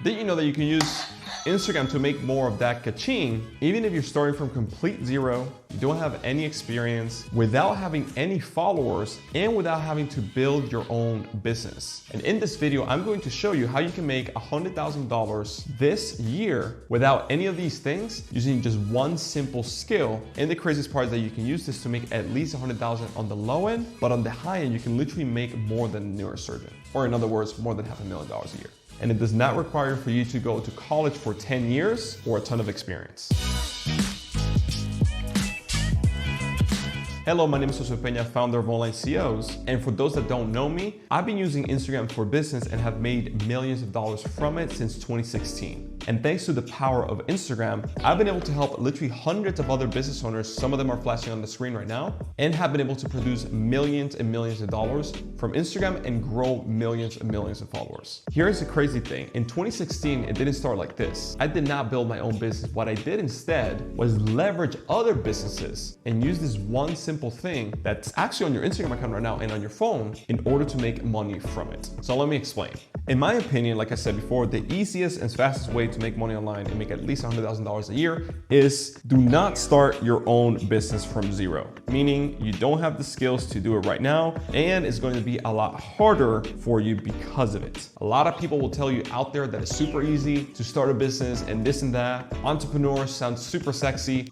Did you know that you can use Instagram to make more of that ka-ching, even if you're starting from complete zero, you don't have any experience, without having any followers, and without having to build your own business. And in this video, I'm going to show you how you can make $100,000 this year without any of these things, using just one simple skill. And the craziest part is that you can use this to make at least $100,000 on the low end, but on the high end, you can literally make more than a neurosurgeon. Or in other words, more than $500,000 a year. And it does not require for you to go to college for 10 years or a ton of experience. Hello, my name is Josue Pena, founder of Online CEOs. And for those that don't know me, I've been using Instagram for business and have made millions of dollars from it since 2016. And thanks to the power of Instagram, I've been able to help literally hundreds of other business owners, some of them are flashing on the screen right now, and have been able to produce millions and millions of dollars from Instagram and grow millions and millions of followers. Here's the crazy thing. In 2016, it didn't start like this. I did not build my own business. What I did instead was leverage other businesses and use this one simple thing that's actually on your Instagram account right now and on your phone in order to make money from it. So let me explain. In my opinion, like I said before, the easiest and fastest way to make money online and make at least $100,000 a year is do not start your own business from zero. Meaning you don't have the skills to do it right now, and it's going to be a lot harder for you because of it. A lot of people will tell you out there that it's super easy to start a business and this and that. Entrepreneur sounds super sexy.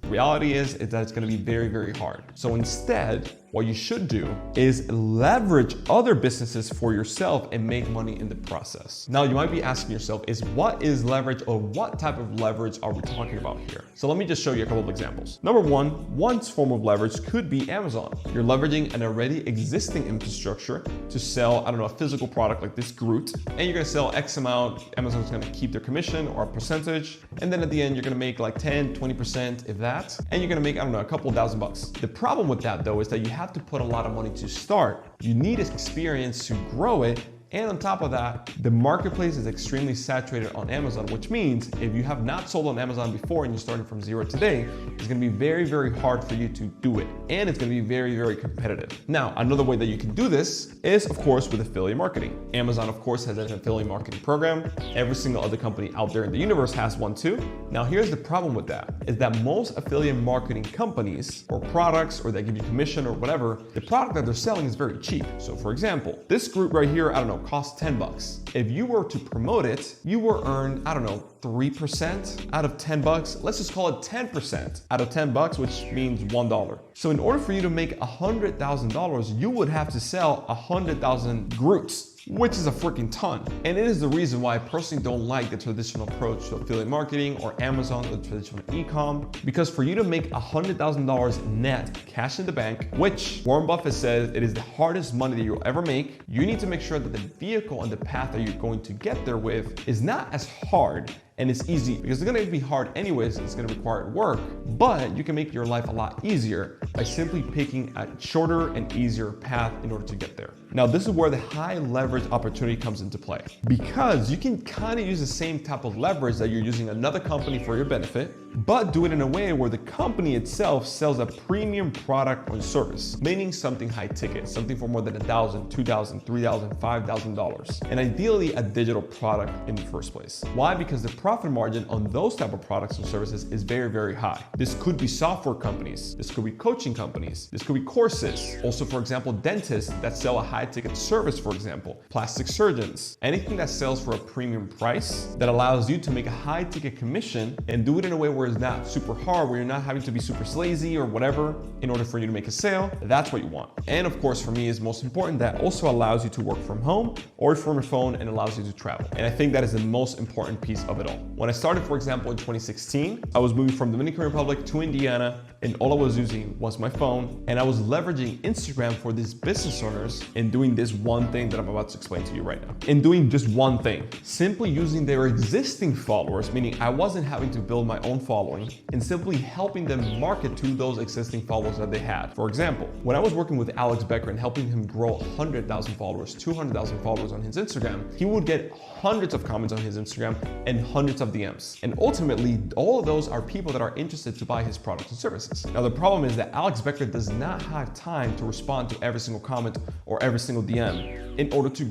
Reality is that it's going to be very, very hard. So instead, what you should do is leverage other businesses for yourself and make money in the process. Now, you might be asking yourself, what is leverage, or what type of leverage are we talking about here? So let me just show you a couple of examples. Number one form of leverage could be Amazon. You're leveraging an already existing infrastructure to sell, I don't know, a physical product like this Groot, and you're gonna sell X amount. Amazon's gonna keep their commission or a percentage, and then at the end, you're gonna make like 10, 20%, if that, and you're gonna make, I don't know, a couple $1,000. The problem with that though is that you have to put a lot of money to start. You need experience to grow it. And on top of that, the marketplace is extremely saturated on Amazon, which means if you have not sold on Amazon before and you're starting from zero today, it's gonna be very, very hard for you to do it. And it's gonna be very, very competitive. Now, another way that you can do this is, of course, with affiliate marketing. Amazon, of course, has an affiliate marketing program. Every single other company out there in the universe has one too. Now, here's the problem with that, is that most affiliate marketing companies or products, or they give you commission or whatever, the product that they're selling is very cheap. So for example, this group right here, I don't know, costs 10 bucks. If you were to promote it, you will earn, I don't know, 3% out of 10 bucks. Let's just call it 10% out of 10 bucks, which means $1. So in order for you to make $100,000, you would have to sell 100,000 Groots, which is a freaking ton. And it is the reason why I personally don't like the traditional approach to affiliate marketing or Amazon, the traditional e-com, because for you to make $100,000 net cash in the bank, which Warren Buffett says it is the hardest money that you'll ever make, you need to make sure that the vehicle and the path that you're going to get there with is not as hard and it's easy, because it's gonna be hard anyways, it's gonna require work, but you can make your life a lot easier by simply picking a shorter and easier path in order to get there. Now, this is where the high leverage opportunity comes into play, because you can kind of use the same type of leverage that you're using another company for your benefit, but do it in a way where the company itself sells a premium product or service, meaning something high ticket, something for more than $1,000, $2,000, $3,000, $5,000, and ideally a digital product in the first place. Why? Because the profit margin on those type of products and services is very, very high. This could be software companies, this could be coaching companies, this could be courses. Also, for example, dentists that sell a high ticket service, for example, plastic surgeons, anything that sells for a premium price that allows you to make a high ticket commission and do it in a way where it's not super hard, where you're not having to be super lazy or whatever in order for you to make a sale. That's what you want. And of course, for me, is most important, that also allows you to work from home or from your phone and allows you to travel. And I think that is the most important piece of it all. When I started, for example, in 2016, I was moving from Dominican Republic to Indiana, and all I was using was my phone, and I was leveraging Instagram for these business owners and doing this one thing that I'm about to explain to you right now. And doing just one thing, simply using their existing followers, meaning I wasn't having to build my own following, and simply helping them market to those existing followers that they had. For example, when I was working with Alex Becker and helping him grow 100,000 followers, 200,000 followers on his Instagram, he would get hundreds of comments on his Instagram and hundreds of DMs. And ultimately, all of those are people that are interested to buy his products and services. Now, the problem is that Alex Becker does not have time to respond to every single comment or every single DM. in order to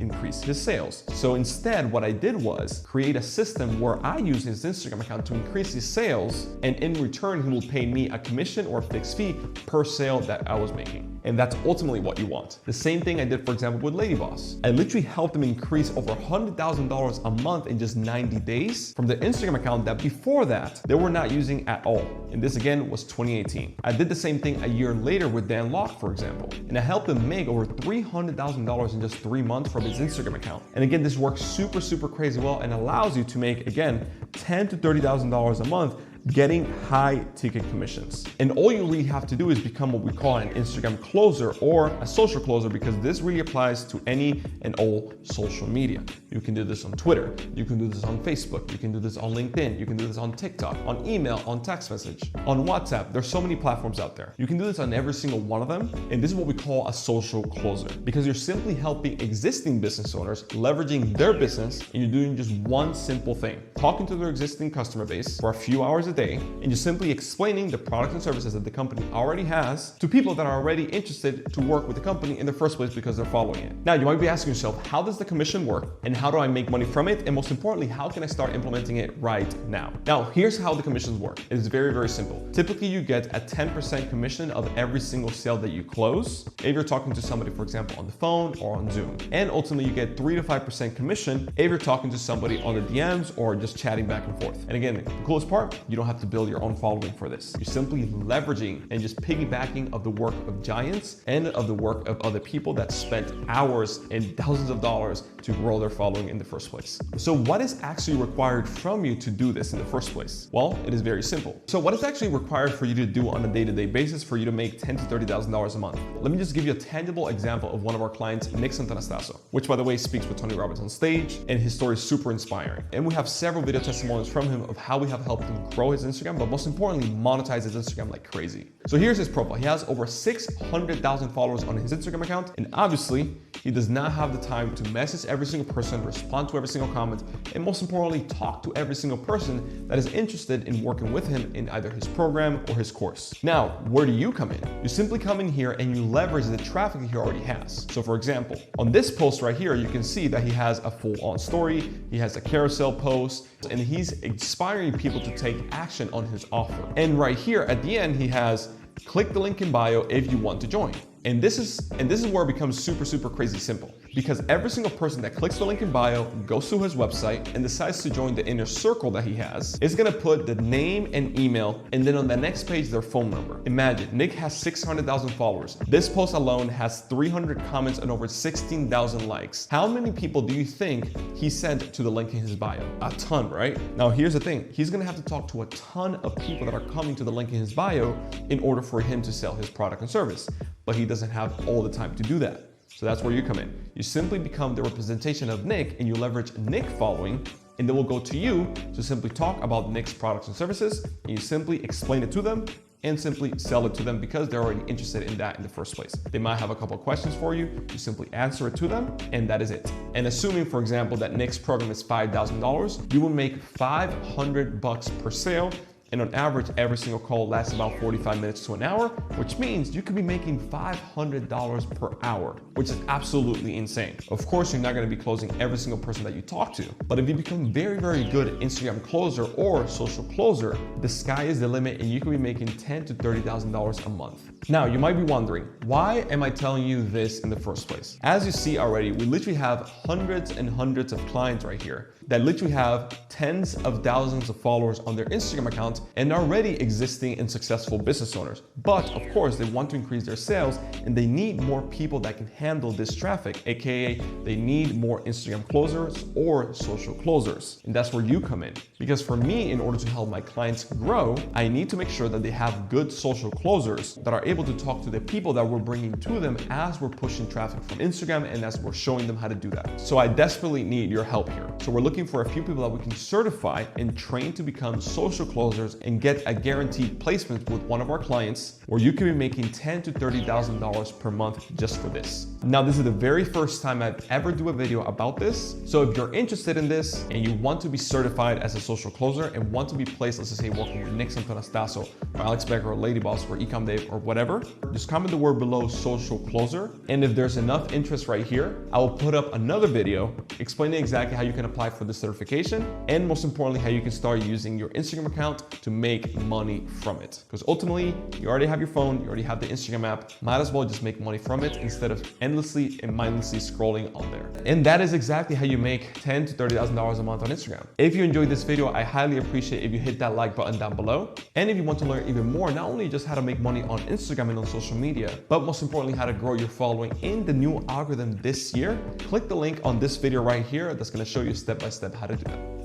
increase his sales. So instead, what I did was create a system where I use his Instagram account to increase his sales, and in return, he will pay me a commission or a fixed fee per sale that I was making. And that's ultimately what you want. The same thing I did, for example, with Lady Boss. I literally helped them increase over $100,000 a month in just 90 days from the Instagram account that before that, they were not using at all. And this again was 2018. I did the same thing a year later with Dan Locke, for example. And I helped him make over $300,000 in just 3 months from his Instagram account. And again, this works super crazy well and allows you to make, again, $10,000 to $30,000 a month getting high ticket commissions. And all you really have to do is become what we call an Instagram closer or a social closer, because this really applies to any and all social media. You can do this on Twitter, you can do this on Facebook, you can do this on LinkedIn, you can do this on TikTok, on email, on text message, on WhatsApp. There's so many platforms out there. You can do this on every single one of them. And this is what we call a social closer, because you're simply helping existing business owners leveraging their business, and you're doing just one simple thing, talking to their existing customer base for a few hours a day, and you're simply explaining the products and services that the company already has to people that are already interested to work with the company in the first place because they're following it. Now, you might be asking yourself, how does the commission work and how do I make money from it? And most importantly, how can I start implementing it right now? Now, here's how the commissions work. It is very simple. Typically, you get a 10% commission of every single sale that you close if you're talking to somebody, for example, on the phone or on Zoom. And ultimately, you get 3 to 5% commission if you're talking to somebody on the DMs or just chatting back and forth. And again, the coolest part, you don't have to build your own following for this. You're simply leveraging and just piggybacking of the work of giants and of the work of other people that spent hours and thousands of dollars to grow their following in the first place. So what is actually required from you to do this in the first place? Well, it is very simple. So what is actually required for you to do on a day-to-day basis for you to make $10,000 to $30,000 a month? Let me just give you a tangible example of one of our clients, Nick Santanastaso, which by the way speaks with Tony Robbins on stage, and his story is super inspiring. And we have several video testimonials from him of how we have helped him grow his Instagram, but most importantly, monetize his Instagram like crazy. So here's his profile. He has over 600,000 followers on his Instagram account, and obviously, he does not have the time to message every single person, respond to every single comment, and most importantly, talk to every single person that is interested in working with him in either his program or his course. Now, where do you come in? You simply come in here and you leverage the traffic he already has. So for example, on this post right here, you can see that he has a full-on story, he has a carousel post, and he's inspiring people to take action on his offer. And right here at the end, he has click the link in bio if you want to join. And this is where it becomes super crazy simple, because every single person that clicks the link in bio, goes to his website and decides to join the inner circle that he has, is gonna put the name and email, and then on the next page, their phone number. Imagine, Nick has 600,000 followers. This post alone has 300 comments and over 16,000 likes. How many people do you think he sent to the link in his bio? A ton, right? Now, here's the thing. He's gonna have to talk to a ton of people that are coming to the link in his bio in order for him to sell his product and service. But he doesn't have all the time to do that. So that's where you come in. You simply become the representation of Nick, and you leverage Nick following, and then we'll go to you to simply talk about Nick's products and services, and you simply explain it to them and simply sell it to them because they're already interested in that in the first place. They might have a couple of questions for you. You simply answer it to them, and that is it. And assuming, for example, that Nick's program is $5,000, you will make $500 per sale. And on average, every single call lasts about 45 minutes to an hour, which means you could be making $500 per hour, which is absolutely insane. Of course, you're not gonna be closing every single person that you talk to, but if you become very good at Instagram closer or social closer, the sky is the limit, and you could be making $10,000 to $30,000 a month. Now, you might be wondering, why am I telling you this in the first place? As you see already, we literally have hundreds and hundreds of clients right here that literally have tens of thousands of followers on their Instagram account and already existing and successful business owners. But of course, they want to increase their sales, and they need more people that can handle this traffic, AKA they need more Instagram closers or social closers. And that's where you come in. Because for me, in order to help my clients grow, I need to make sure that they have good social closers that are able to talk to the people that we're bringing to them as we're pushing traffic from Instagram and as we're showing them how to do that. So I desperately need your help here. So we're looking for a few people that we can certify and train to become social closers closers and get a guaranteed placement with one of our clients where you can be making $10,000 to $30,000 per month just for this. Now, this is the very first time I've ever do a video about this. So if you're interested in this and you want to be certified as a social closer and want to be placed, let's just say working with Nick Santonastasso or Alex Becker or Lady Boss or Ecom Dave or whatever, just comment the word below social closer. And if there's enough interest right here, I will put up another video explaining exactly how you can apply for the certification and most importantly, how you can start using your Instagram account to make money from it. Because ultimately, you already have your phone, you already have the Instagram app, might as well just make money from it instead of endlessly and mindlessly scrolling on there. And that is exactly how you make $10,000 to $30,000 a month on Instagram. If you enjoyed this video, I highly appreciate if you hit that like button down below. And if you want to learn even more, not only just how to make money on Instagram and on social media, but most importantly, how to grow your following in the new algorithm this year, click the link on this video right here that's going to show you step by step how to do that.